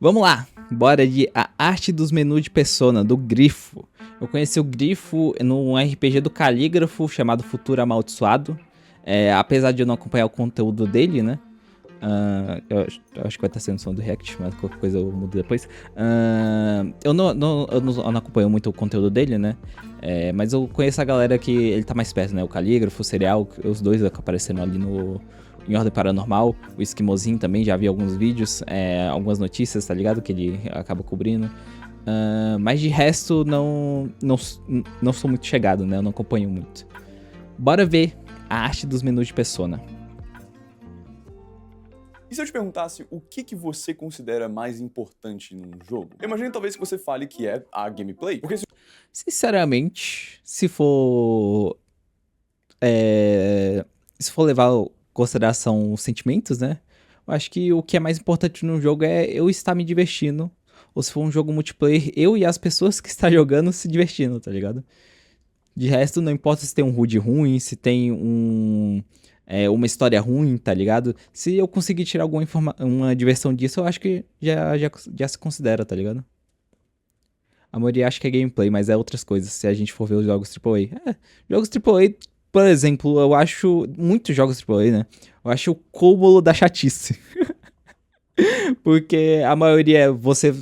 Vamos lá, bora de A Arte dos Menus de Persona, do Grifo. Eu conheci o Grifo num RPG do Calígrafo chamado Futuro Amaldiçoado. Apesar de eu não acompanhar o conteúdo dele, né? Eu acho que vai estar sendo som do React, mas qualquer coisa eu mudo depois. Eu não acompanho muito o conteúdo dele, né? Mas eu conheço a galera que ele tá mais perto, né? O Calígrafo, o Cereal, os dois aparecendo ali em Ordem Paranormal. O Esquimozinho também, já vi alguns vídeos, algumas notícias, tá ligado? Que ele acaba cobrindo. Mas de resto, não sou muito chegado, né? Eu não acompanho muito. Bora ver a arte dos menus de Persona. E se eu te perguntasse o que você considera mais importante num jogo? Eu imagino talvez que você fale que é a gameplay. Porque Sinceramente, se for levar em consideração os sentimentos, né? Eu acho que o que é mais importante no jogo é eu estar me divertindo. Ou se for um jogo multiplayer, eu e as pessoas que estão jogando se divertindo, tá ligado? De resto, não importa se tem um HUD ruim, se tem uma história ruim, tá ligado? Se eu conseguir tirar uma diversão disso, eu acho que já se considera, tá ligado? A maioria acha que é gameplay, mas é outras coisas, se a gente for ver os jogos AAA. Jogos AAA, por exemplo, eu acho muitos jogos AAA, né? Eu acho o cúmulo da chatice. Porque a maioria você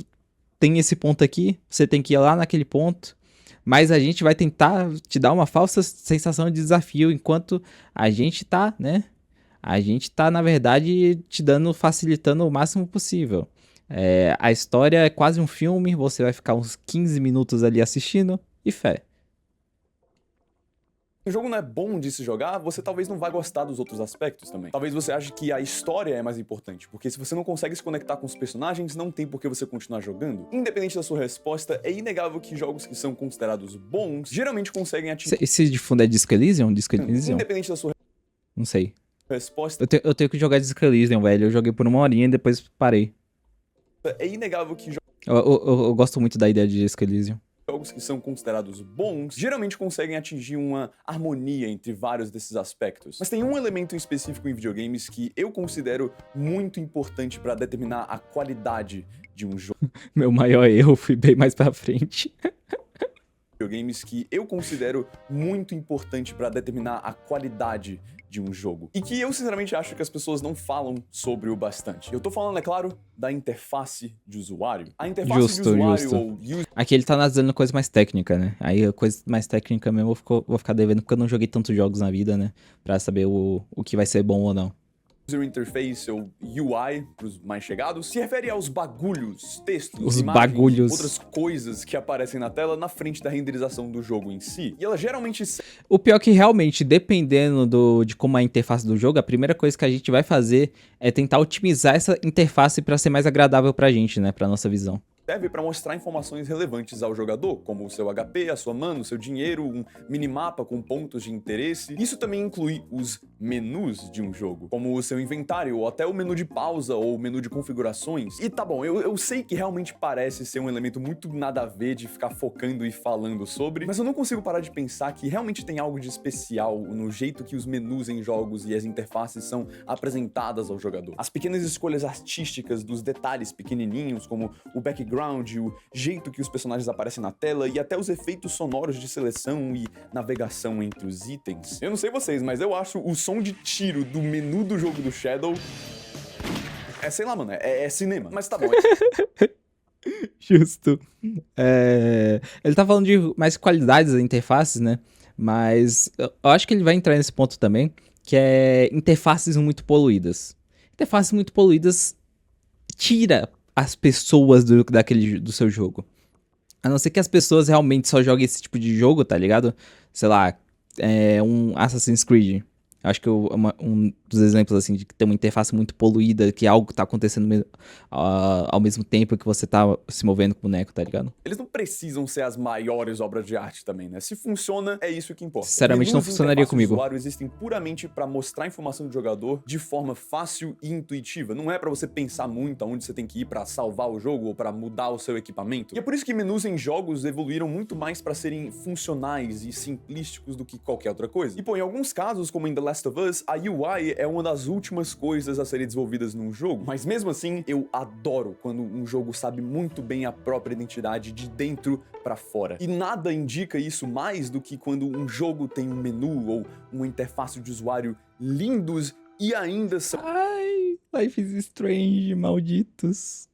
tem esse ponto aqui, você tem que ir lá naquele ponto, mas a gente vai tentar te dar uma falsa sensação de desafio, enquanto a gente tá, né? A gente tá, na verdade, facilitando o máximo possível. A história é quase um filme, você vai ficar uns 15 minutos ali assistindo e fé. o jogo não é bom de se jogar, você talvez não vai gostar dos outros aspectos também. Talvez você ache que a história é mais importante, porque se você não consegue se conectar com os personagens, não tem por que você continuar jogando. Independente da sua resposta, é inegável que jogos que são considerados bons geralmente conseguem atingir... Esse de fundo é Disco Elysium? Independente da sua Não sei. resposta, Eu tenho que jogar Disco Elysium, velho. Eu joguei por uma horinha e depois parei. é inegável que Eu gosto muito da ideia de Disco Elysium. jogos que são considerados bons geralmente conseguem atingir uma harmonia entre vários desses aspectos. Mas tem um elemento em específico em videogames que eu considero muito importante para determinar a qualidade de um jogo. Meu maior erro, fui bem mais pra frente. Videogames que eu considero muito importante para determinar a qualidade de um jogo. E que eu sinceramente acho que as pessoas não falam sobre o bastante. Eu tô falando, é claro, da interface de usuário. A interface de usuário ou user Aqui ele tá analisando coisa mais técnica, né? Aí a coisa mais técnica mesmo vou ficar devendo, porque eu não joguei tantos jogos na vida, né? Pra saber o que vai ser bom ou não. interface ou UI para os mais chegados, se refere aos bagulhos, textos, Os imagens, bagulhos. outras coisas que aparecem na tela na frente da renderização do jogo em si. E ela geralmente... O pior é que realmente, dependendo de como é a interface do jogo, a primeira coisa que a gente vai fazer é tentar otimizar essa interface pra ser mais agradável pra gente, né? Pra nossa visão. serve para mostrar informações relevantes ao jogador, como o seu HP, a sua mana, o seu dinheiro, um minimapa com pontos de interesse. Isso também inclui os menus de um jogo, como o seu inventário, ou até o menu de pausa ou o menu de configurações. E tá bom, eu sei que realmente parece ser um elemento muito nada a ver de ficar focando e falando sobre, mas eu não consigo parar de pensar que realmente tem algo de especial no jeito que os menus em jogos e as interfaces são apresentadas ao jogador. As pequenas escolhas artísticas dos detalhes pequenininhos, como o background, o jeito que os personagens aparecem na tela e até os efeitos sonoros de seleção e navegação entre os itens. Eu não sei vocês, mas eu acho o som de tiro do menu do jogo do Shadow... sei lá, mano, é cinema. Mas tá bom. Justo. Ele tá falando de mais qualidades das interfaces, né? Mas eu acho que ele vai entrar nesse ponto também, que é interfaces muito poluídas. Interfaces muito poluídas tira as pessoas do seu jogo. A não ser que as pessoas realmente só joguem esse tipo de jogo, tá ligado? Sei lá, um Assassin's Creed. Acho que um dos exemplos, assim, de que tem uma interface muito poluída, que algo tá acontecendo ao mesmo tempo que você tá se movendo com o boneco, tá ligado? Eles não precisam ser as maiores obras de arte também, né? Se funciona, é isso que importa. Sinceramente, não funcionaria comigo. Os usuário existem puramente pra mostrar a informação do jogador de forma fácil e intuitiva. Não é pra você pensar muito aonde você tem que ir pra salvar o jogo ou pra mudar o seu equipamento. E é por isso que menus em jogos evoluíram muito mais pra serem funcionais e simplísticos do que qualquer outra coisa. E, pô, em alguns casos, como em The Last of Us, a UI é uma das últimas coisas a serem desenvolvidas num jogo, mas mesmo assim, eu adoro quando um jogo sabe muito bem a própria identidade de dentro pra fora. E nada indica isso mais do que quando um jogo tem um menu ou uma interface de usuário lindos e ainda são... Ai, Life is Strange, malditos.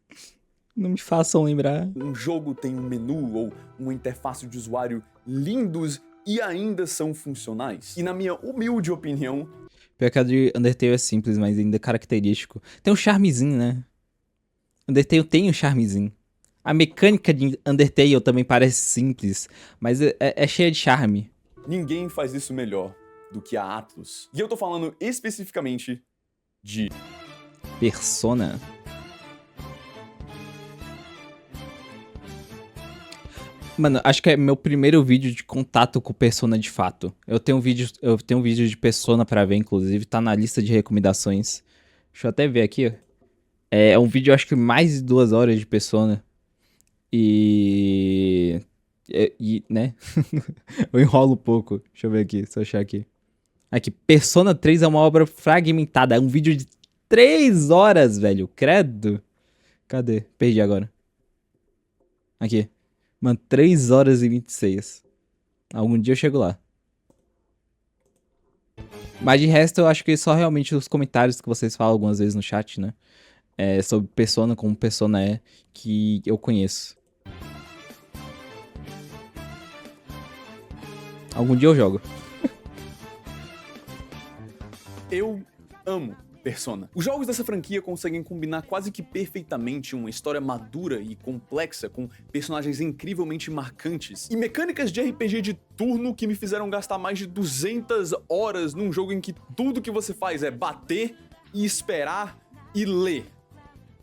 Não me façam lembrar. Um jogo tem um menu ou uma interface de usuário lindos e ainda são funcionais. E na minha humilde opinião... Pior que a de Undertale é simples, mas ainda é característico. Tem um charmezinho, né? Undertale tem um charmezinho. A mecânica de Undertale também parece simples, mas é cheia de charme. Ninguém faz isso melhor do que a Atlus. E eu tô falando especificamente de... Persona. Mano, acho que é meu primeiro vídeo de contato com Persona de fato. Eu tenho um vídeo de Persona pra ver, inclusive, tá na lista de recomendações. Deixa eu até ver aqui, ó. É um vídeo, acho que mais de 2 horas de Persona. Né? Eu enrolo um pouco. Deixa eu ver aqui, se eu achar aqui. Aqui, Persona 3 é uma obra fragmentada. É um vídeo de 3 horas, velho. Credo. Cadê? Perdi agora. Aqui. Mano, 3 horas e 26. Algum dia eu chego lá. Mas de resto, eu acho que só realmente os comentários que vocês falam algumas vezes no chat, né? Sobre Persona, como Persona é, que eu conheço. Algum dia eu jogo. Eu amo Persona. Os jogos dessa franquia conseguem combinar quase que perfeitamente uma história madura e complexa com personagens incrivelmente marcantes e mecânicas de RPG de turno que me fizeram gastar mais de 200 horas num jogo em que tudo que você faz é bater e esperar e ler.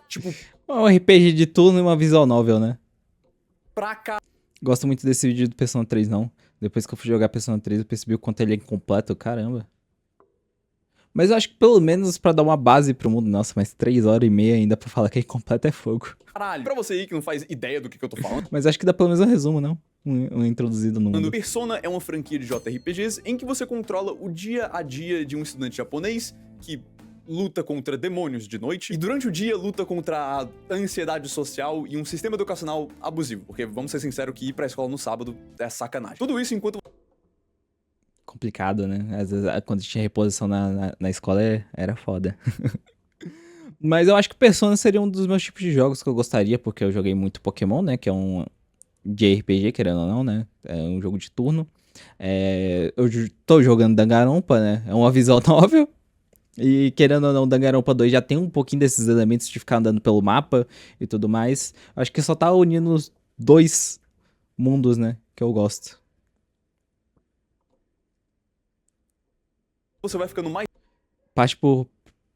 Tipo, Um RPG de turno e uma visual novel, né? pra cá. Gosto muito desse vídeo do Persona 3, não. Depois que eu fui jogar Persona 3, eu percebi o quanto ele é incompleto, caramba. Mas eu acho que pelo menos pra dar uma base pro mundo, nossa, mas 3 horas e meia ainda pra falar que é incompleto é fogo. Caralho, pra você aí que não faz ideia do que eu tô falando, Mas acho que dá pelo menos um resumo, não? Um introduzido no mundo. Persona é uma franquia de JRPGs em que você controla o dia a dia de um estudante japonês que luta contra demônios de noite e durante o dia luta contra a ansiedade social e um sistema educacional abusivo, porque vamos ser sinceros que ir pra escola no sábado é sacanagem. Tudo isso enquanto... Complicado, né? Às vezes, quando tinha reposição na escola, era foda. Mas eu acho que Persona seria um dos meus tipos de jogos que eu gostaria, porque eu joguei muito Pokémon, né? Que é um JRPG, querendo ou não, né? É um jogo de turno. Eu tô jogando Danganronpa, né? É uma visual novel. E querendo ou não, Danganronpa 2 já tem um pouquinho desses elementos de ficar andando pelo mapa e tudo mais. Acho que só tá unindo os 2 mundos, né? Que eu gosto. você vai ficando mais Parte por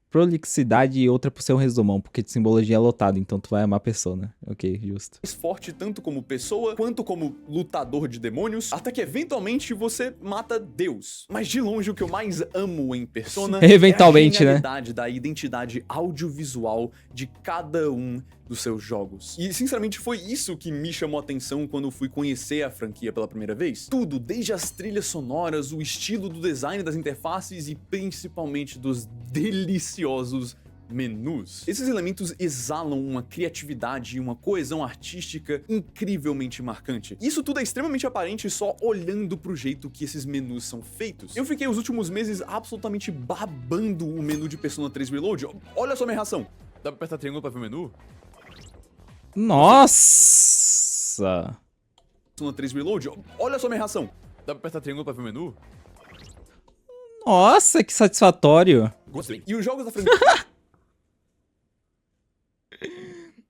prolixidade e outra por ser um resumão, porque de simbologia é lotado, então tu vai amar Persona. Ok, justo. forte tanto como pessoa, quanto como lutador de demônios, até que eventualmente você mata Deus. Mas de longe o que eu mais amo em Persona Eventualmente, é a né? genialidade da identidade audiovisual de cada um dos seus jogos. E sinceramente foi isso que me chamou a atenção quando fui conhecer a franquia pela primeira vez. Tudo, desde as trilhas sonoras, o estilo do design das interfaces e principalmente dos deliciosos menus. Esses elementos exalam uma criatividade e uma coesão artística incrivelmente marcante. Isso tudo é extremamente aparente só olhando pro jeito que esses menus são feitos. Eu fiquei os últimos meses absolutamente babando o menu de Persona 3 Reload. Olha só minha reação. Dá pra apertar triângulo pra ver o menu? Nossa! Persona 3 Reload? Olha só minha reação. Dá pra apertar triângulo pra ver o menu? Nossa, que satisfatório! Gostei. E os jogos da franquia...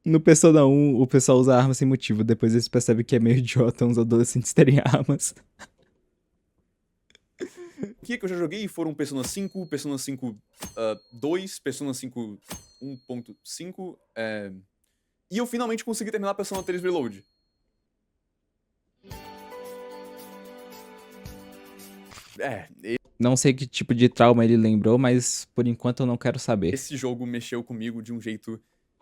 No Persona 1, o pessoal usa arma sem motivo. Depois eles percebem que é meio idiota uns adolescentes terem armas. que eu já joguei foram Persona 5, Persona 5 2, Persona 5 1.5, e eu finalmente consegui terminar Persona 3 Reload. Não sei que tipo de trauma ele lembrou, mas por enquanto eu não quero saber. Esse jogo mexeu comigo de um jeito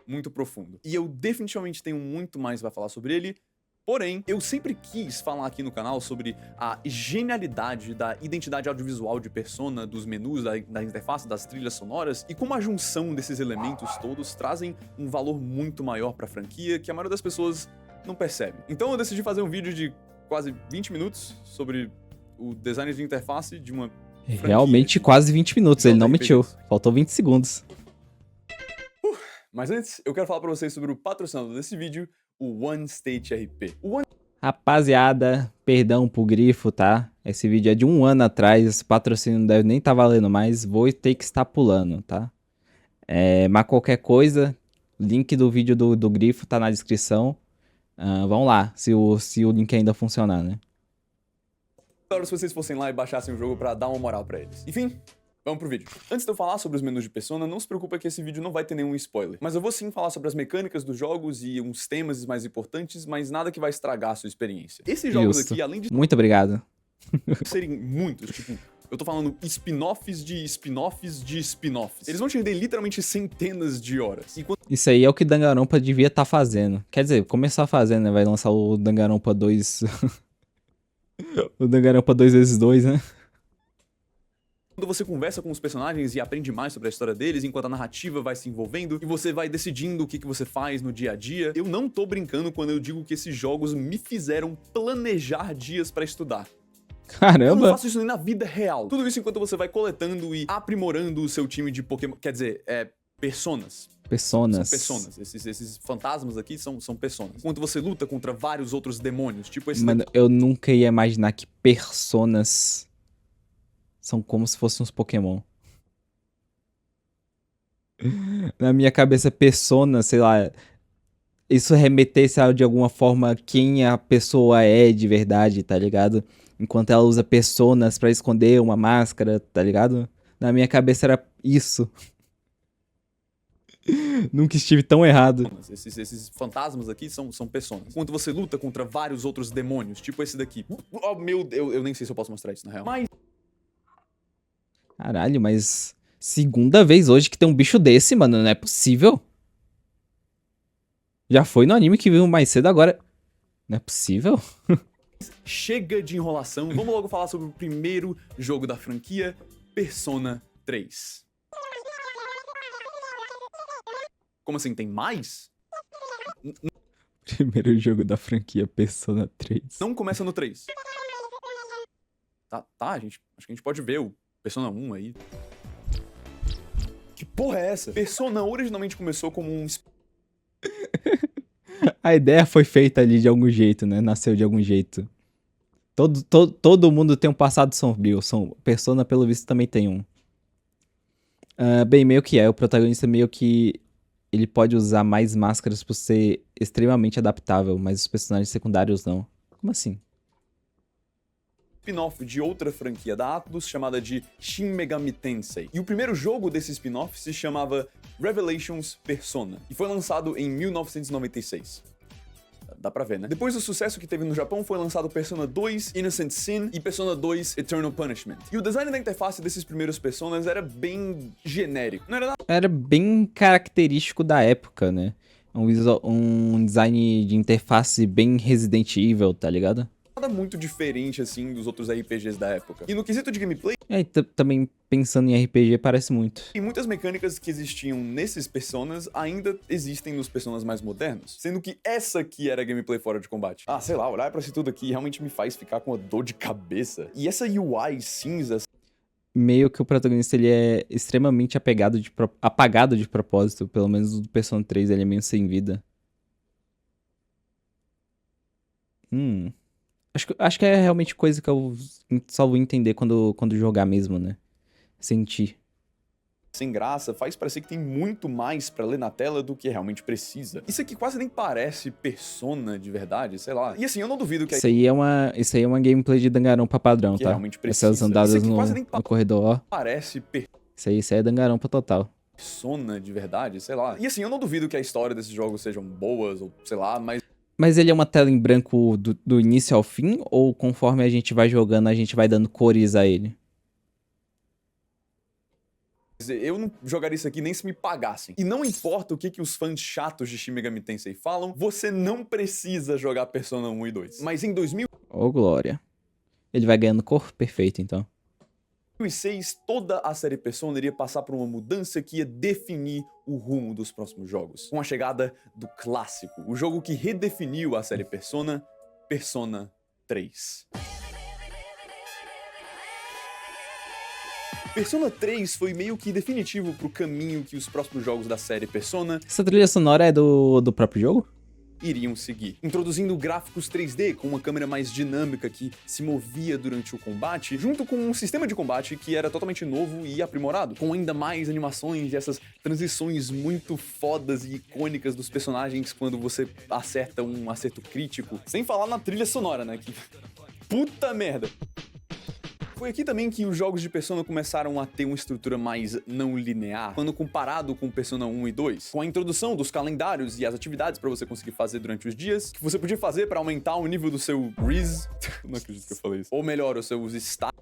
muito profundo. E eu definitivamente tenho muito mais pra falar sobre ele Porém, eu sempre quis falar aqui no canal sobre a genialidade da identidade audiovisual de Persona, dos menus, da interface, das trilhas sonoras, e como a junção desses elementos todos trazem um valor muito maior pra franquia que a maioria das pessoas não percebe. Então eu decidi fazer um vídeo de quase 20 minutos sobre o design de interface de uma franquia Realmente quase 20 minutos, ele não mentiu. Faltou 20 segundos. Mas antes, eu quero falar pra vocês sobre o patrocinador desse vídeo, o One State RP. Rapaziada, perdão pro grifo, tá? Esse vídeo é de 1 ano atrás, esse patrocínio não deve nem estar valendo mais, vou ter que estar pulando, tá? Mas qualquer coisa, link do vídeo do grifo tá na descrição. Vamos lá, se o link ainda funcionar, né? Claro, se vocês fossem lá e baixassem o jogo pra dar uma moral pra eles. Enfim, vamos pro vídeo. Antes de eu falar sobre os menus de Persona, não se preocupa que esse vídeo não vai ter nenhum spoiler. Mas eu vou sim falar sobre as mecânicas dos jogos e uns temas mais importantes, mas nada que vai estragar a sua experiência. Esses jogos Justo. aqui, além de Muito obrigado. serem muitos, tipo, eu tô falando spin-offs de spin-offs de spin-offs. Eles vão te render literalmente centenas de horas. Enquanto Isso aí é o que Danganronpa devia estar fazendo. Quer dizer, começar fazendo, né? Vai lançar o Danganronpa 2... o Danganronpa 2x2, né? quando você conversa com os personagens e aprende mais sobre a história deles, enquanto a narrativa vai se envolvendo e você vai decidindo o que você faz no dia a dia, eu não tô brincando quando eu digo que esses jogos me fizeram planejar dias pra estudar. Eu não Caramba! faço isso nem na vida real. Tudo isso enquanto você vai coletando e aprimorando o seu time de Pokémon. Quer dizer, personas. Personas. São personas. Esses fantasmas aqui são personas. Enquanto você luta contra vários outros demônios, tipo esse Mano, daqui. eu nunca ia imaginar que personas são como se fossem uns Pokémon. Na minha cabeça, persona, sei lá, isso remetesse a, de alguma forma, quem a pessoa é de verdade, tá ligado? Enquanto ela usa personas pra esconder uma máscara, tá ligado? Na minha cabeça era isso. Nunca estive tão errado. Esses fantasmas aqui são personas. Enquanto você luta contra vários outros demônios, tipo esse daqui. Oh, meu Deus, eu nem sei se eu posso mostrar isso na real. Mas Caralho, mas segunda vez hoje que tem um bicho desse, mano, não é possível. Já foi no anime que viu mais cedo, agora... Não é possível? chega de enrolação, vamos logo falar sobre o primeiro jogo da franquia, Persona 3. Como assim, tem mais? Primeiro jogo da franquia Persona 3. Não começa no 3. Tá, gente, acho que a gente pode ver o Persona 1 aí. Que porra é essa? Persona originalmente começou como um... A ideia foi feita ali de algum jeito, né? Nasceu de algum jeito. Todo mundo tem um passado sombrio. Persona, pelo visto, também tem um. Bem, meio que o protagonista meio que... Ele pode usar mais máscaras por ser extremamente adaptável, mas os personagens secundários não. Como assim? spin-off de outra franquia da Atlus chamada de Shin Megami Tensei. E o primeiro jogo desse spin-off se chamava Revelations Persona e foi lançado em 1996. Dá pra ver, né? Depois do sucesso que teve no Japão, foi lançado Persona 2 Innocent Sin e Persona 2 Eternal Punishment. E o design da interface desses primeiros Personas era bem genérico. Não era nada Era bem característico da época, né? Um design de interface bem Resident Evil, tá ligado? muito diferente, assim, dos outros RPGs da época. E no quesito de gameplay, E também pensando em RPG parece muito. e muitas mecânicas que existiam nesses Personas ainda existem nos Personas mais modernos. Sendo que essa aqui era gameplay fora de combate. Ah, sei lá, olhar pra isso tudo aqui realmente me faz ficar com uma dor de cabeça. E essa UI cinza, Meio que o protagonista ele é extremamente apagado de propósito, pelo menos do Persona 3 ele é meio sem vida. Acho que é realmente coisa que eu só vou entender quando jogar mesmo, né? Sentir. sem graça, faz parecer que tem muito mais pra ler na tela do que realmente precisa. Isso aqui quase nem parece Persona de verdade, sei lá. E assim, eu não duvido que Isso aí é uma gameplay de Danganronpa padrão, que tá? realmente precisa. Essas andadas Isso aqui no quase nem corredor, ó. parece Isso aí é Danganronpa total. Persona de verdade, sei lá. E assim, eu não duvido que a história desses jogos sejam boas, ou sei lá, Mas ele é uma tela em branco do início ao fim? Ou conforme a gente vai jogando, a gente vai dando cores a ele? Eu não jogaria isso aqui nem se me pagassem. E não importa o que os fãs chatos de Shin Megami Tensei falam, você não precisa jogar Persona 1 e 2. Mas em Ô, glória. Ele vai ganhando cor? Perfeito, então. 2006, toda a série Persona iria passar por uma mudança que ia definir o rumo dos próximos jogos. Com a chegada do clássico, o jogo que redefiniu a série Persona, Persona 3. Persona 3 foi meio que definitivo pro caminho que os próximos jogos da série Persona Essa trilha sonora é do próprio jogo? iriam seguir, introduzindo gráficos 3D com uma câmera mais dinâmica que se movia durante o combate, junto com um sistema de combate que era totalmente novo e aprimorado, com ainda mais animações e essas transições muito fodas e icônicas dos personagens quando você acerta um acerto crítico, sem falar na trilha sonora, né, que puta merda. Foi aqui também que os jogos de Persona começaram a ter uma estrutura mais não linear, quando comparado com Persona 1 e 2, com a introdução dos calendários e as atividades pra você conseguir fazer durante os dias, que você podia fazer pra aumentar o nível do seu Riz, não acredito que eu falei isso, ou melhor, os seus status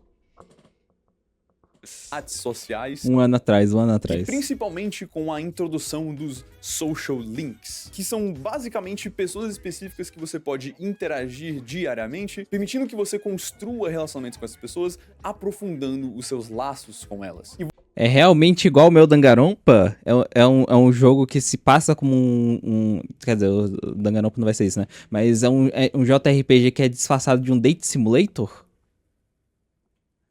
sociais. Um ano atrás. E principalmente com a introdução dos social links, que são basicamente pessoas específicas que você pode interagir diariamente, permitindo que você construa relacionamentos com essas pessoas, aprofundando os seus laços com elas. É realmente igual o meu Danganronpa? É um jogo que se passa como Quer dizer, o Danganronpa não vai ser isso, né? Mas é um JRPG que é disfarçado de um date simulator?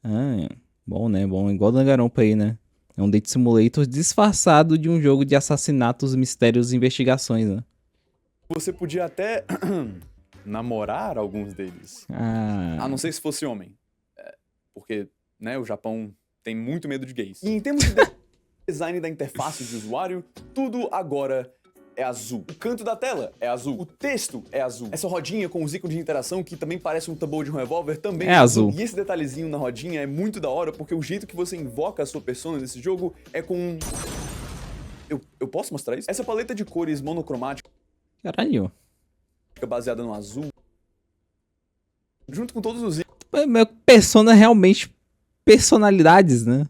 Ah, bom, né? Bom, igual o Danganronpa aí, né? É um date simulator disfarçado de um jogo de assassinatos, mistérios e investigações, né? Você podia até namorar alguns deles. A não ser se fosse homem. Porque, né, o Japão tem muito medo de gays. E em termos de design da interface de usuário, tudo agora é azul. O canto da tela é azul. O texto é azul. Essa rodinha com os ícones de interação, que também parece um tambor de um revólver, também é azul. E esse detalhezinho na rodinha é muito da hora, porque o jeito que você invoca a sua persona nesse jogo é com... Eu posso mostrar isso? Essa paleta de cores monocromática Caralho. baseada no azul, junto com todos os Meu Persona realmente personalidades, né?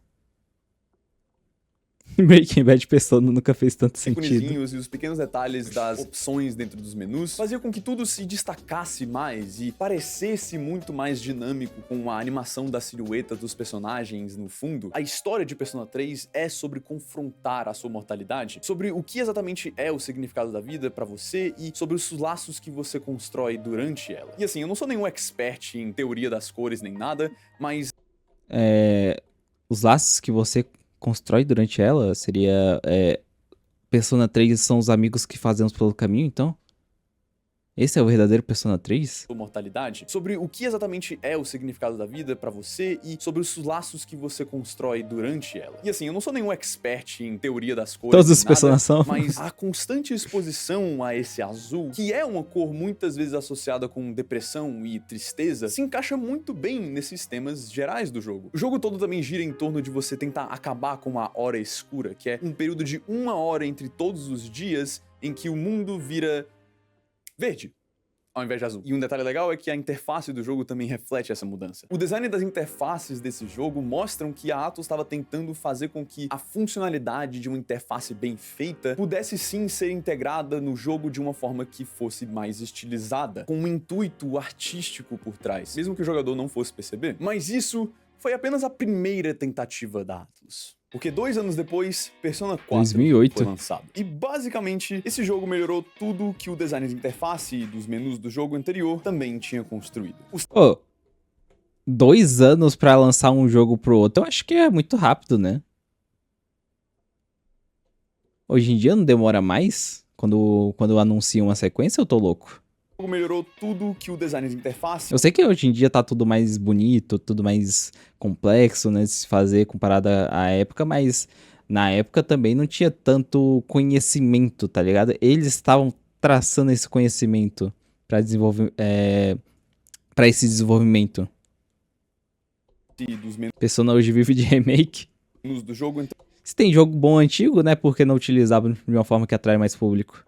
Breaking Bad Persona nunca fez tanto sentido. íconezinhos e os pequenos detalhes das opções dentro dos menus fazia com que tudo se destacasse mais e parecesse muito mais dinâmico com a animação da silhueta dos personagens no fundo. A história de Persona 3 é sobre confrontar a sua mortalidade, sobre o que exatamente é o significado da vida pra você e sobre os laços que você constrói durante ela. E assim, eu não sou nenhum expert em teoria das cores nem nada, mas... Os laços que você constrói durante ela seria... Persona 3 são os amigos que fazemos pelo caminho, então? Esse é o verdadeiro Persona 3? Mortalidade, sobre o que exatamente é o significado da vida pra você e sobre os laços que você constrói durante ela. E assim, eu não sou nenhum expert em teoria das cores, Todos os personagens são. Mas a constante exposição a esse azul, que é uma cor muitas vezes associada com depressão e tristeza, se encaixa muito bem nesses temas gerais do jogo. O jogo todo também gira em torno de você tentar acabar com a hora escura, que é um período de 1 hora entre todos os dias em que o mundo vira verde, ao invés de azul. E um detalhe legal é que a interface do jogo também reflete essa mudança. O design das interfaces desse jogo mostram que a Atlus estava tentando fazer com que a funcionalidade de uma interface bem feita pudesse sim ser integrada no jogo de uma forma que fosse mais estilizada, com um intuito artístico por trás, mesmo que o jogador não fosse perceber. Mas isso foi apenas a primeira tentativa da Atlus. Porque 2 anos depois, Persona 4 2008. foi lançado. E basicamente, esse jogo melhorou tudo que o design de interface e dos menus do jogo anterior também tinha construído. 2 anos pra lançar um jogo pro outro, eu acho que é muito rápido, né? Hoje em dia não demora mais? Quando anunciam uma sequência, eu tô louco. O jogo melhorou tudo que o design de interface... Eu sei que hoje em dia tá tudo mais bonito, tudo mais complexo, né, de se fazer comparado à época, mas na época também não tinha tanto conhecimento, tá ligado? Eles estavam traçando esse conhecimento pra desenvolver, pra esse desenvolvimento. dos Persona hoje vive de remake. menus do jogo, então... Se tem jogo bom antigo, né, por que não utilizar de uma forma que atrai mais público?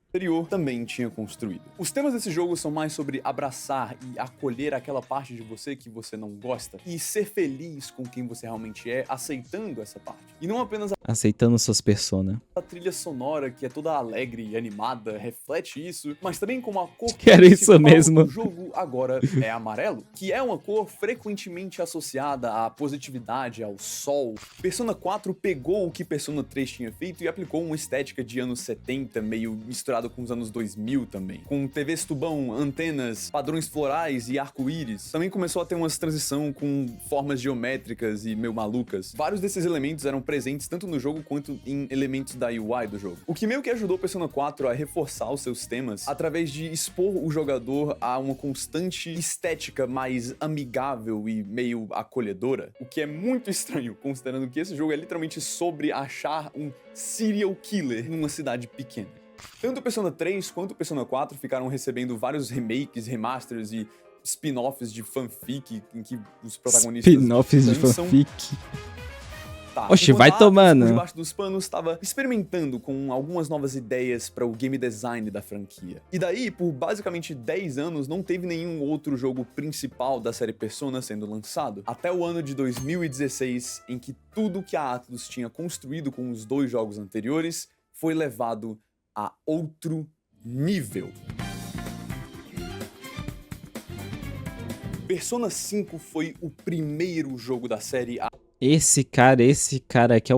anterior também tinha construído. Os temas desse jogo são mais sobre abraçar e acolher aquela parte de você que você não gosta e ser feliz com quem você realmente é, aceitando essa parte. E não apenas Aceitando suas personas. a trilha sonora, que é toda alegre e animada, reflete isso, mas também como a cor Que era isso principal mesmo. do jogo agora é amarelo, que é uma cor frequentemente associada à positividade, ao sol. Persona 4 pegou o que Persona 3 tinha feito e aplicou uma estética de anos 70, meio misturado com os anos 2000 também, com TVs tubão, antenas, padrões florais e arco-íris. Também começou a ter umas transição com formas geométricas e meio malucas. Vários desses elementos eram presentes tanto no jogo quanto em elementos da UI do jogo. O que meio que ajudou Persona 4 a reforçar os seus temas através de expor o jogador a uma constante estética mais amigável e meio acolhedora, o que é muito estranho, considerando que esse jogo é literalmente sobre achar um serial killer numa cidade pequena. Tanto Persona 3 quanto Persona 4 ficaram recebendo vários remakes, remasters e spin-offs de fanfic em que os protagonistas Spin-offs de dançam. fanfic. Tá, Oxe, enquanto vai a Atlus, tomando. por debaixo dos panos, estava experimentando com algumas novas ideias para o game design da franquia. E daí, por basicamente 10 anos, não teve nenhum outro jogo principal da série Persona sendo lançado, até o ano de 2016, em que tudo que a Atlus tinha construído com os dois jogos anteriores foi levado a outro nível. Persona 5 foi o primeiro jogo da série Esse cara aqui é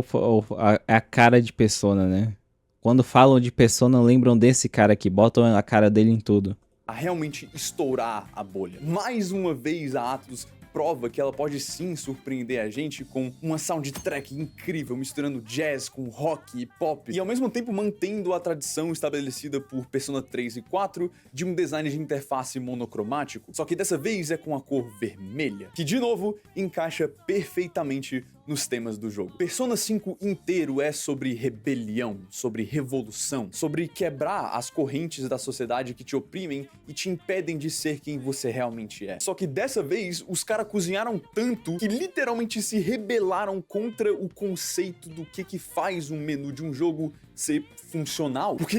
a cara de Persona, né? Quando falam de Persona, lembram desse cara aqui, botam a cara dele em tudo. a realmente estourar a bolha. Mais uma vez, a Atlus prova que ela pode sim surpreender a gente com uma soundtrack incrível, misturando jazz com rock e pop, e ao mesmo tempo mantendo a tradição estabelecida por Persona 3 e 4 de um design de interface monocromático, só que dessa vez é com a cor vermelha, que de novo encaixa perfeitamente nos temas do jogo. Persona 5 inteiro é sobre rebelião, sobre revolução, sobre quebrar as correntes da sociedade que te oprimem e te impedem de ser quem você realmente é. Só que dessa vez, os caras cozinharam tanto que literalmente se rebelaram contra o conceito do que faz um menu de um jogo ser funcional. Porque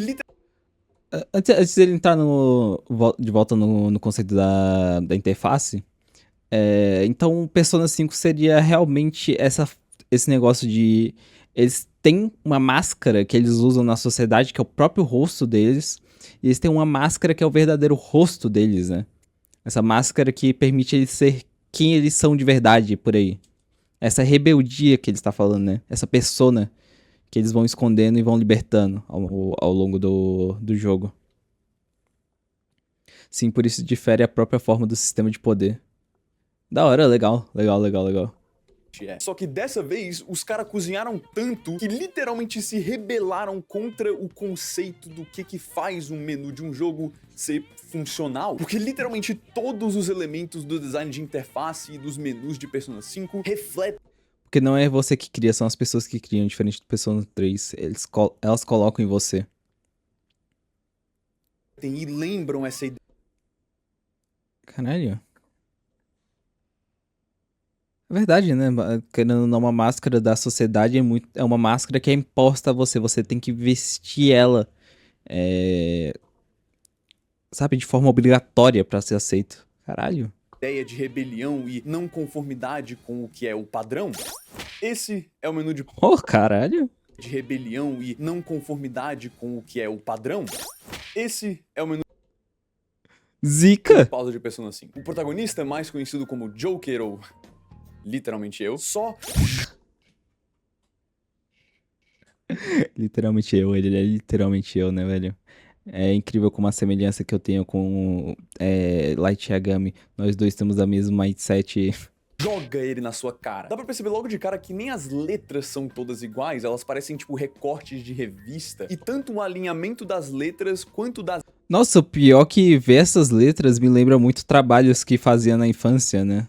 Antes dele entrar de volta no conceito da interface, então Persona 5 seria realmente esse negócio de... Eles têm uma máscara que eles usam na sociedade, que é o próprio rosto deles, e eles têm uma máscara que é o verdadeiro rosto deles, né? Essa máscara que permite eles ser quem eles são de verdade por aí. Essa rebeldia que ele está falando, né? Essa persona que eles vão escondendo e vão libertando ao longo do jogo. Sim, por isso difere a própria forma do sistema de poder. Da hora, legal. Só que dessa vez, os caras cozinharam tanto que literalmente se rebelaram contra o conceito do que faz um menu de um jogo ser funcional. Porque literalmente todos os elementos do design de interface e dos menus de Persona 5 refletem Porque não é você que cria, são as pessoas que criam, diferente do Persona 3. Elas colocam em você. e lembram essa ideia Caralho. É verdade, né? Querendo ou não, uma máscara da sociedade é uma máscara que é imposta a você. Você tem que vestir ela, sabe, de forma obrigatória pra ser aceito. Caralho. de rebelião e não conformidade com o que é o padrão. Esse é o menu de Oh, caralho. rebelião e não conformidade com o que é o padrão. Esse é o menu Zica. de pausa de Persona 5. O protagonista, mais conhecido como Joker ou literalmente eu, só Literalmente ele é literalmente eu, né, velho? É incrível como a semelhança que eu tenho com Light Yagami. Nós dois temos a mesma mindset. joga ele na sua cara. Dá pra perceber logo de cara que nem as letras são todas iguais, elas parecem tipo recortes de revista. E tanto o alinhamento das letras quanto das Nossa, o pior que ver essas letras me lembra muito trabalhos que fazia na infância, né?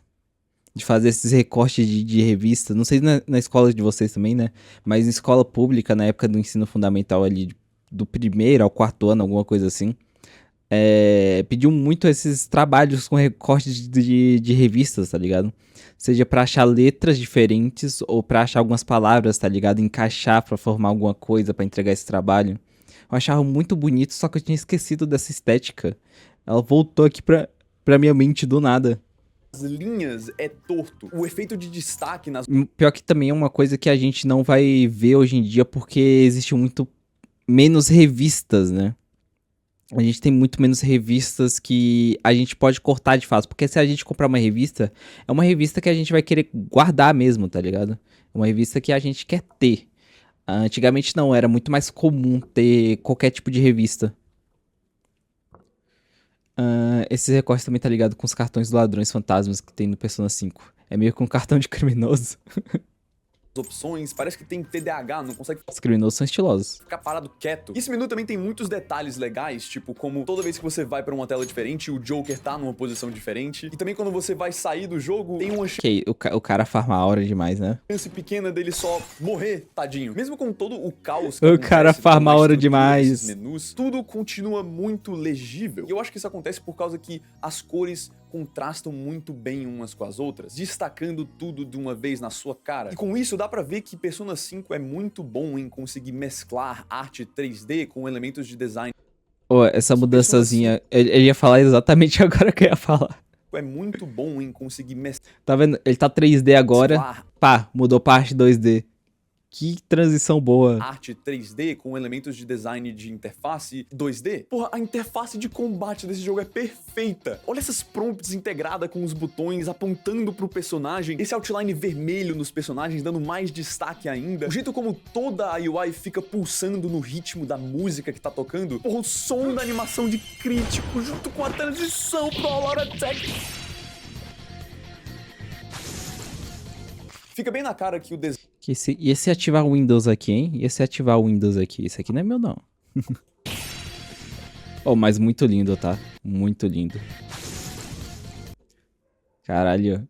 De fazer esses recortes de revista. Não sei na escola de vocês também, né? Mas em escola pública, na época do ensino fundamental ali, do primeiro ao quarto ano, alguma coisa assim, pediam muito esses trabalhos com recortes de revistas, tá ligado? Seja pra achar letras diferentes ou pra achar algumas palavras, tá ligado? Encaixar pra formar alguma coisa, pra entregar esse trabalho. Eu achava muito bonito, só que eu tinha esquecido dessa estética. Ela voltou aqui pra minha mente do nada. As linhas é torto. O efeito de destaque nas Pior que também é uma coisa que a gente não vai ver hoje em dia porque existe muito menos revistas, né? A gente tem muito menos revistas que a gente pode cortar de fato. Porque se a gente comprar uma revista, é uma revista que a gente vai querer guardar mesmo, tá ligado? É uma revista que a gente quer ter. Antigamente não, era muito mais comum ter qualquer tipo de revista. Esse recorte também tá ligado com os cartões do Ladrões Fantasmas que tem no Persona 5. É meio que um cartão de criminoso. opções, parece que tem TDAH, não consegue Os criminosos são estilosos. ficar parado quieto. Esse menu também tem muitos detalhes legais, tipo como toda vez que você vai pra uma tela diferente, o Joker tá numa posição diferente. E também quando você vai sair do jogo, tem uma Ok, o cara farma a hora demais, né? chance pequena dele só morrer, tadinho. Mesmo com todo o caos O cara acontece farma na a hora estrutura desses demais. menus, tudo continua muito legível. E eu acho que isso acontece por causa que as cores contrastam muito bem umas com as outras, destacando tudo de uma vez na sua cara. E com isso dá pra ver que Persona 5 é muito bom em conseguir mesclar arte 3D com elementos de design. Ô, essa mudançazinha, ele ia falar exatamente agora que eu ia falar. É muito bom em conseguir Tá vendo? Ele tá 3D agora, mesclar pá, mudou pra arte 2D. Que transição boa. arte 3D com elementos de design de interface 2D. Porra, a interface de combate desse jogo é perfeita. Olha essas prompts integradas com os botões apontando pro personagem, esse outline vermelho nos personagens dando mais destaque ainda. O jeito como toda a UI fica pulsando no ritmo da música que tá tocando. Porra, o som da animação de crítico junto com a transição pro All Out Attack. Fica bem na cara que o design E esse ativar o Windows aqui, hein? E esse ativar o Windows aqui? Esse aqui não é meu, não. Oh, mas muito lindo, tá? Muito lindo. Caralho.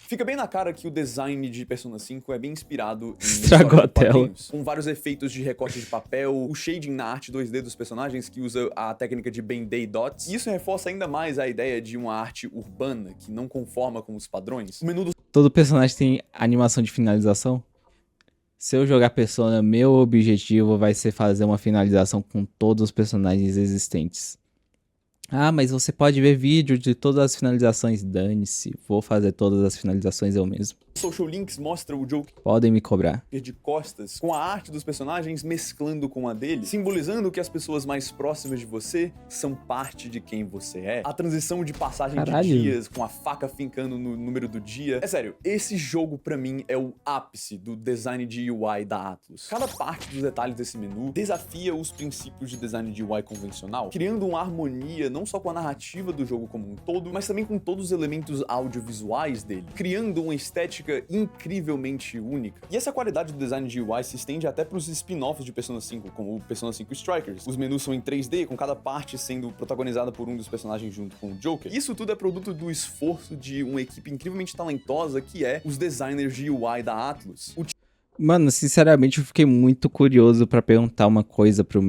Fica bem na cara que o design de Persona 5 é bem inspirado em Estragou história de a tela. quadrinhos, com vários efeitos de recorte de papel, o shading na arte 2D dos personagens que usa a técnica de Band-Aid Dots. E isso reforça ainda mais a ideia de uma arte urbana que não conforma com os padrões. O menu do Todo personagem tem animação de finalização. Se eu jogar Persona, meu objetivo vai ser fazer uma finalização com todos os personagens existentes. Ah, mas você pode ver vídeo de todas as finalizações. Dane-se, vou fazer todas as finalizações eu mesmo. Social Links mostra o Joker Podem me cobrar. de costas, com a arte dos personagens mesclando com a dele, simbolizando que as pessoas mais próximas de você são parte de quem você é. A transição de passagem Caralho. de dias, com a faca fincando no número do dia. É sério, esse jogo pra mim é o ápice do design de UI da Atlus. Cada parte dos detalhes desse menu desafia os princípios de design de UI convencional, criando uma harmonia não só com a narrativa do jogo como um todo, mas também com todos os elementos audiovisuais dele, criando uma estética incrivelmente única. E essa qualidade do design de UI se estende até para os spin-offs de Persona 5, como o Persona 5 Strikers. Os menus são em 3D, com cada parte sendo protagonizada por um dos personagens junto com o Joker. Isso tudo é produto do esforço de uma equipe incrivelmente talentosa que é os designers de UI da Atlus. Mano, sinceramente, eu fiquei muito curioso pra perguntar uma coisa pro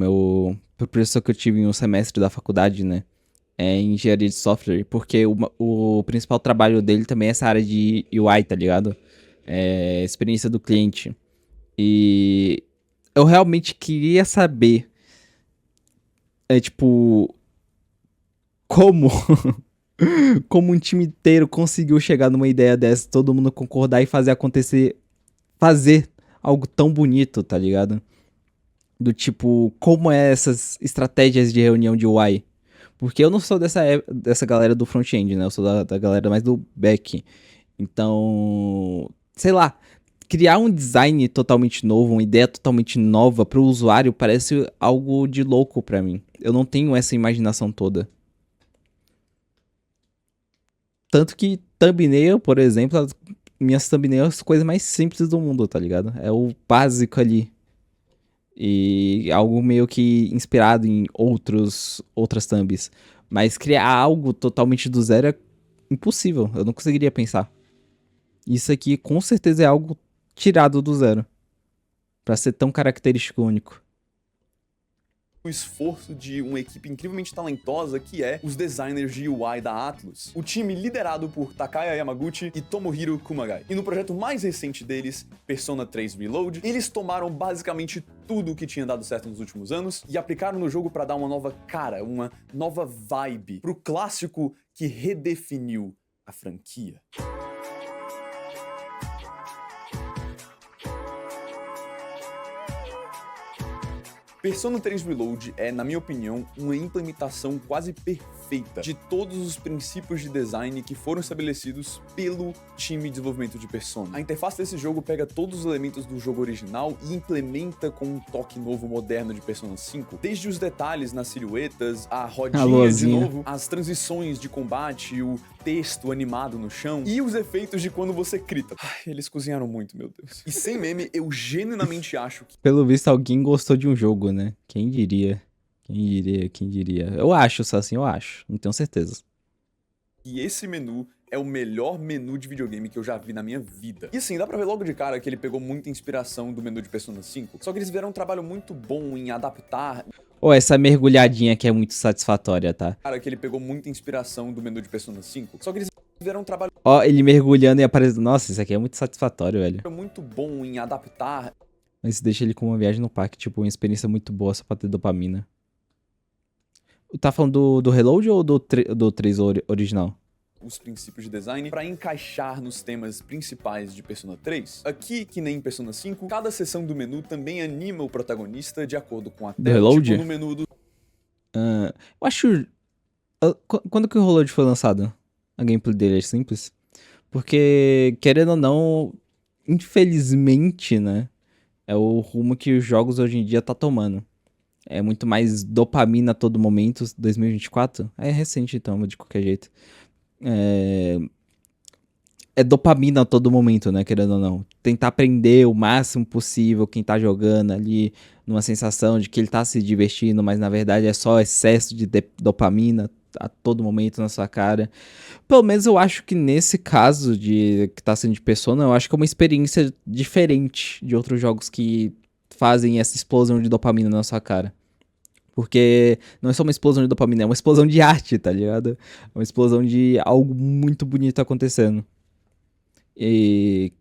professor que eu tive em um semestre da faculdade, né? Em engenharia de software, porque o principal trabalho dele também é essa área de UI, tá ligado? Experiência do cliente. E eu realmente queria saber, tipo, como, como um time inteiro conseguiu chegar numa ideia dessa, todo mundo concordar e fazer acontecer, fazer algo tão bonito, tá ligado? Do tipo, como é essas estratégias de reunião de UI? Porque eu não sou dessa galera do front-end, né? Eu sou da galera mais do back. Então, sei lá, criar um design totalmente novo, uma ideia totalmente nova pro usuário parece algo de louco pra mim. Eu não tenho essa imaginação toda. Tanto que thumbnail, por exemplo, minhas thumbnails são as coisas mais simples do mundo, tá ligado? É o básico ali. E algo meio que inspirado em outras thumbs. Mas criar algo totalmente do zero é impossível. Eu não conseguiria pensar. Isso aqui com certeza é algo tirado do zero. Pra ser tão característico e único. o esforço de uma equipe incrivelmente talentosa que é os designers de UI da Atlus, o time liderado por Takaya Yamaguchi e Tomohiro Kumagai. E no projeto mais recente deles, Persona 3 Reload, eles tomaram basicamente tudo o que tinha dado certo nos últimos anos e aplicaram no jogo para dar uma nova cara, uma nova vibe pro clássico que redefiniu a franquia. Persona 3 Reload é, na minha opinião, uma implementação quase perfeita de todos os princípios de design que foram estabelecidos pelo time de desenvolvimento de Persona. A interface desse jogo pega todos os elementos do jogo original e implementa com um toque novo moderno de Persona 5, desde os detalhes nas silhuetas, a rodinha de novo, as transições de combate, o texto animado no chão e os efeitos de quando você grita. Ai, eles cozinharam muito, meu Deus. E sem meme, eu genuinamente acho que... Pelo visto, alguém gostou de um jogo, né? Quem diria? Quem diria? Quem diria? Eu acho, só assim, eu acho. Não tenho certeza. E esse menu é o melhor menu de videogame que eu já vi na minha vida. E assim, dá pra ver logo de cara que ele pegou muita inspiração do menu de Persona 5, só que eles fizeram um trabalho muito bom em adaptar... Ô, essa mergulhadinha aqui é muito satisfatória, tá? Cara, que ele pegou muita inspiração do menu de Persona 5, só que eles fizeram um trabalho... Ó, ele mergulhando e aparecendo... Nossa, isso aqui é muito satisfatório, velho. muito bom em adaptar... Mas isso deixa ele com uma viagem no parque, tipo, uma experiência muito boa só pra ter dopamina. Tá falando do Reload ou do 3 original? Os princípios de design para encaixar nos temas principais de Persona 3. Aqui, que nem em Persona 5, cada seção do menu também anima o protagonista de acordo com a tela. Reload? Tipo no menu do... Eu acho... Quando que o Reload foi lançado? A gameplay dele é simples? Porque, querendo ou não, infelizmente, né? É o rumo que os jogos hoje em dia tá tomando. É muito mais dopamina a todo momento, 2024. É recente então, de qualquer jeito. É dopamina a todo momento, né, querendo ou não. Tentar aprender o máximo possível quem tá jogando ali, numa sensação de que ele tá se divertindo, mas na verdade é só excesso de dopamina a todo momento na sua cara. Pelo menos eu acho que nesse caso de que tá sendo de Persona, eu acho que é uma experiência diferente de outros jogos que fazem essa explosão de dopamina na sua cara. Porque não é só uma explosão de dopamina, é uma explosão de arte, tá ligado? É uma explosão de algo muito bonito acontecendo. E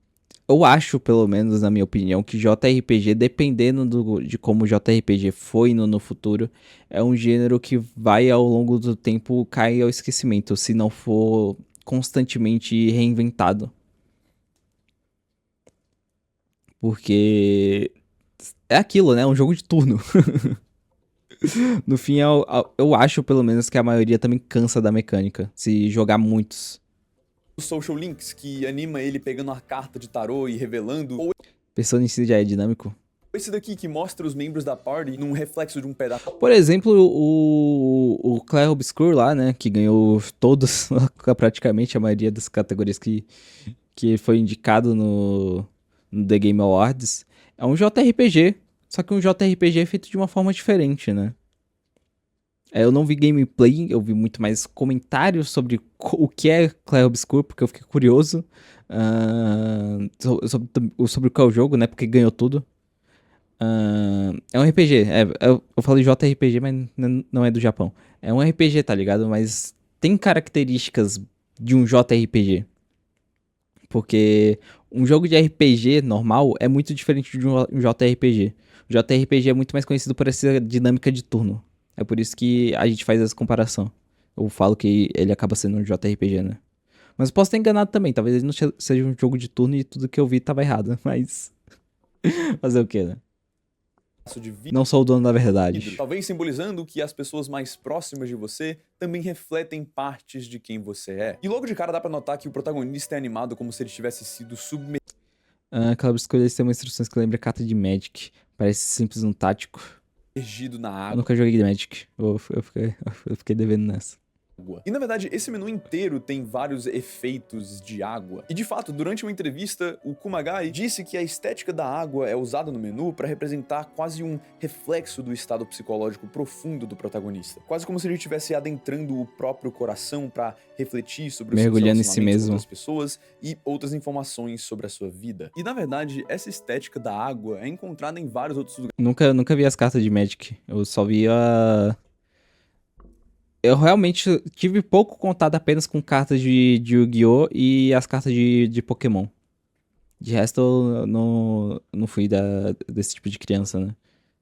eu acho, pelo menos na minha opinião, que JRPG, dependendo de como o JRPG foi no futuro, é um gênero que vai ao longo do tempo cair ao esquecimento, se não for constantemente reinventado. Porque é aquilo, né? É um jogo de turno. No fim, eu acho, pelo menos, que a maioria também cansa da mecânica, se jogar muitos. Social Links, que anima ele pegando a carta de tarô e revelando, ou Persona em si já é dinâmico. esse daqui que mostra os membros da party num reflexo de um pedaço. Por exemplo, o Clair Obscur lá, né, que ganhou todos, praticamente a maioria das categorias que foi indicado no The Game Awards, é um JRPG, só que um JRPG feito de uma forma diferente, né. Eu não vi gameplay, eu vi muito mais comentários sobre o que é Clair Obscur, porque eu fiquei curioso sobre o que é o jogo, né, porque ganhou tudo. É um RPG, eu falei JRPG, mas não é do Japão. É um RPG, tá ligado? Mas tem características de um JRPG. Porque um jogo de RPG normal é muito diferente de um JRPG. O JRPG é muito mais conhecido por essa dinâmica de turno. É por isso que a gente faz essa comparação. Eu falo que ele acaba sendo um JRPG, né? Mas eu posso estar enganado também. Talvez ele não seja um jogo de turno e tudo que eu vi tava errado. Mas... fazer o quê, né? De Não sou o dono da verdade. Talvez simbolizando que as pessoas mais próximas de você também refletem partes de quem você é. E logo de cara dá pra notar que o protagonista é animado como se ele tivesse sido submetido. Aquela escolha tem uma instruções que lembra carta de Magic. Parece simples um tático. Na água. Eu nunca joguei de Magic. Eu fiquei devendo nessa. E na verdade, esse menu inteiro tem vários efeitos de água. E de fato, durante uma entrevista, o Kumagai disse que a estética da água é usada no menu para representar quase um reflexo do estado psicológico profundo do protagonista. Quase como se ele estivesse adentrando o próprio coração para refletir sobre os seus Mergulhando em si relacionamentos com mesmo. outras pessoas e outras informações sobre a sua vida. E na verdade, essa estética da água é encontrada em vários outros lugares. Nunca vi as cartas de Magic. Eu só vi a... Eu realmente tive pouco contato apenas com cartas de Yu-Gi-Oh! E as cartas de Pokémon. De resto, eu não fui desse tipo de criança, né?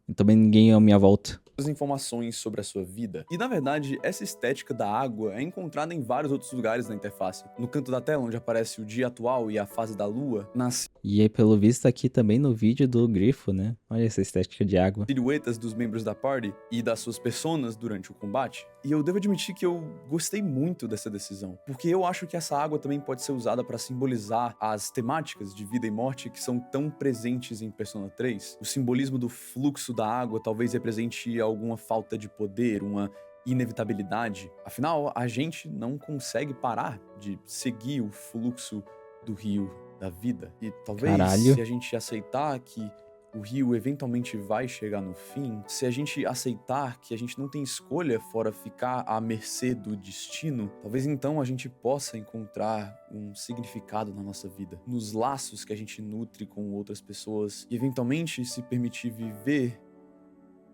E também ninguém à minha volta. Informações sobre a sua vida. E na verdade, essa estética da água é encontrada em vários outros lugares na interface. No canto da tela, onde aparece o dia atual e a fase da lua, nas E aí, pelo visto, aqui também no vídeo do Grifo, né? Olha essa estética de água. silhuetas dos membros da party e das suas personas durante o combate. E eu devo admitir que eu gostei muito dessa decisão, porque eu acho que essa água também pode ser usada para simbolizar as temáticas de vida e morte que são tão presentes em Persona 3. O simbolismo do fluxo da água talvez represente alguma falta de poder, uma inevitabilidade. Afinal, a gente não consegue parar de seguir o fluxo do rio da vida. E talvez, Caralho. se a gente aceitar que o rio eventualmente vai chegar no fim, se a gente aceitar que a gente não tem escolha fora ficar à mercê do destino, talvez então a gente possa encontrar um significado na nossa vida, nos laços que a gente nutre com outras pessoas e eventualmente se permitir viver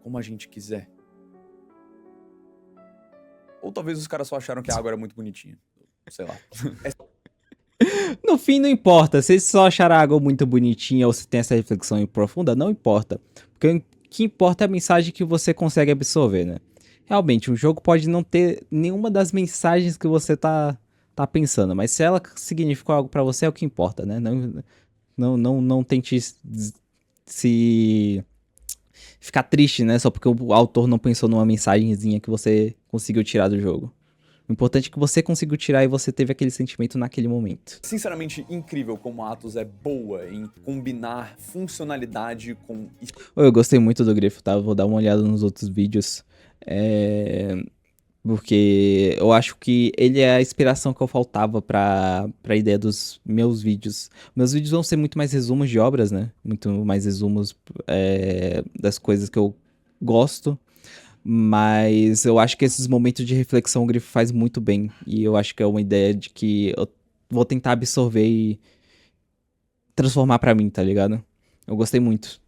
como a gente quiser. Ou talvez os caras só acharam que a água era muito bonitinha. Sei lá. No fim, não importa. Se eles só acharam a água muito bonitinha ou se tem essa reflexão profunda, não importa. Porque o que importa é a mensagem que você consegue absorver, né? Realmente, um jogo pode não ter nenhuma das mensagens que você tá pensando, mas se ela significou algo pra você, é o que importa, né? Não tente se ficar triste, né? Só porque o autor não pensou numa mensagenzinha que você conseguiu tirar do jogo. O importante é que você conseguiu tirar e você teve aquele sentimento naquele momento. Sinceramente, incrível como a Atlus é boa em combinar funcionalidade com... Eu gostei muito do Grifo, tá? Vou dar uma olhada nos outros vídeos. Porque eu acho que ele é a inspiração que eu faltava pra ideia dos meus vídeos. Meus vídeos vão ser muito mais resumos de obras, né? Muito mais resumos das coisas que eu gosto. Mas eu acho que esses momentos de reflexão o Grifo faz muito bem. E eu acho que é uma ideia de que eu vou tentar absorver e transformar pra mim, tá ligado? Eu gostei muito.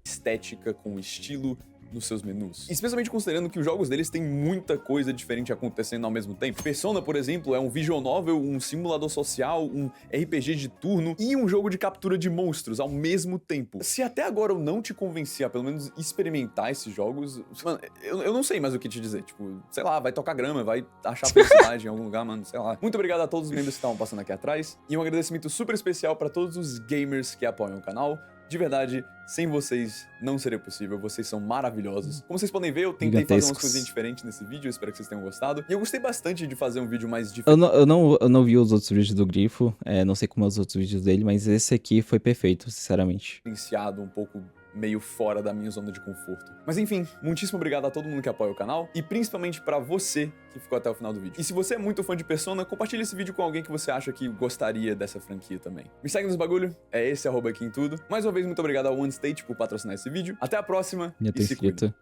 estética, com estilo nos seus menus. Especialmente considerando que os jogos deles têm muita coisa diferente acontecendo ao mesmo tempo. Persona, por exemplo, é um visual novel, um simulador social, um RPG de turno e um jogo de captura de monstros ao mesmo tempo. Se até agora eu não te convenci a pelo menos experimentar esses jogos, mano, eu não sei mais o que te dizer. Tipo, sei lá, vai tocar grama, vai achar felicidade em algum lugar, mano, sei lá. Muito obrigado a todos os membros que estavam passando aqui atrás e um agradecimento super especial pra todos os gamers que apoiam o canal. De verdade, sem vocês não seria possível, vocês são maravilhosos. Como vocês podem ver, eu tentei fazer umas coisinhas diferentes nesse vídeo, eu espero que vocês tenham gostado. E eu gostei bastante de fazer um vídeo mais diferente. Eu não vi os outros vídeos do Grifo, não sei como é os outros vídeos dele, mas esse aqui foi perfeito, sinceramente. Diferenciado, um pouco meio fora da minha zona de conforto. Mas enfim, muitíssimo obrigado a todo mundo que apoia o canal e principalmente pra você que ficou até o final do vídeo. E se você é muito fã de Persona, compartilhe esse vídeo com alguém que você acha que gostaria dessa franquia também. Me segue nos bagulho, é esse @ aqui em tudo. Mais uma vez, muito obrigado ao OneState por patrocinar esse vídeo. Até a próxima Já e tô se cuidem. inscrito.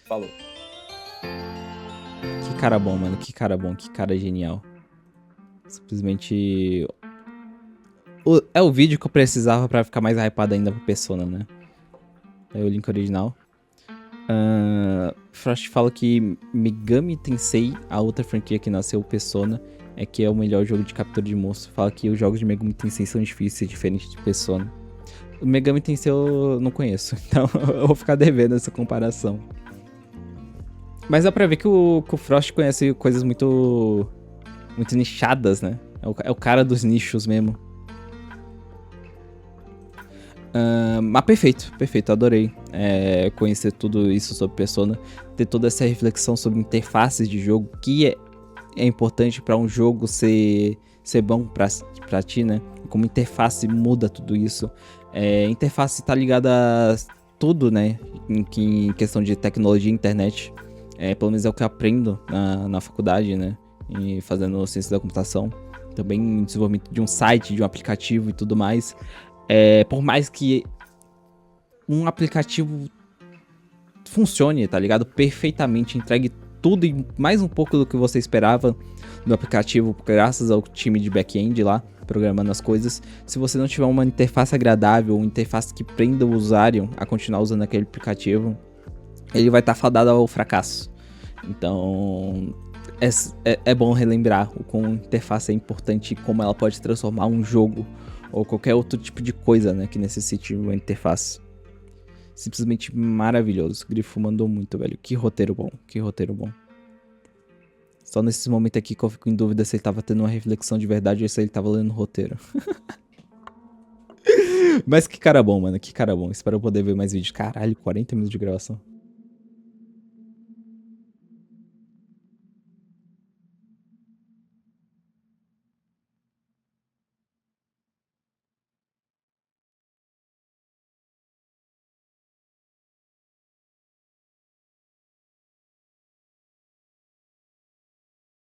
Falou. Que cara bom, mano, que cara bom, que cara genial. Simplesmente... É o vídeo que eu precisava pra ficar mais hypado ainda pro Persona, né? Aí o link original. Frost fala que Megami Tensei, a outra franquia que nasceu, Persona, é que é o melhor jogo de captura de monstro. Fala que os jogos de Megami Tensei são difíceis, diferentes de Persona. O Megami Tensei eu não conheço, então eu vou ficar devendo essa comparação. Mas dá pra ver que o Frost conhece coisas muito nichadas, né? É o cara dos nichos mesmo. Mas perfeito, adorei conhecer tudo isso sobre Persona, ter toda essa reflexão sobre interfaces de jogo, que é importante para um jogo ser bom pra ti, né? Como interface muda tudo isso. Interface tá ligada a tudo, né? Em questão de tecnologia e internet. Pelo menos é o que eu aprendo na faculdade, né? E fazendo ciência da computação. Também desenvolvimento de um site, de um aplicativo e tudo mais. Por mais que um aplicativo funcione, tá ligado? Perfeitamente, entregue tudo e mais um pouco do que você esperava do aplicativo, graças ao time de back-end lá, programando as coisas. Se você não tiver uma interface agradável, uma interface que prenda o usuário a continuar usando aquele aplicativo, ele vai estar fadado ao fracasso. Então, é bom relembrar o quão a interface é importante e como ela pode transformar um jogo ou qualquer outro tipo de coisa, né, que necessite uma interface. Simplesmente maravilhoso. Grifo mandou muito, velho. Que roteiro bom, que roteiro bom. Só nesses momentos aqui que eu fico em dúvida se ele tava tendo uma reflexão de verdade ou se ele tava lendo roteiro. Mas que cara bom, mano. Que cara bom. Espero poder ver mais vídeos. Caralho, 40 minutos de gravação.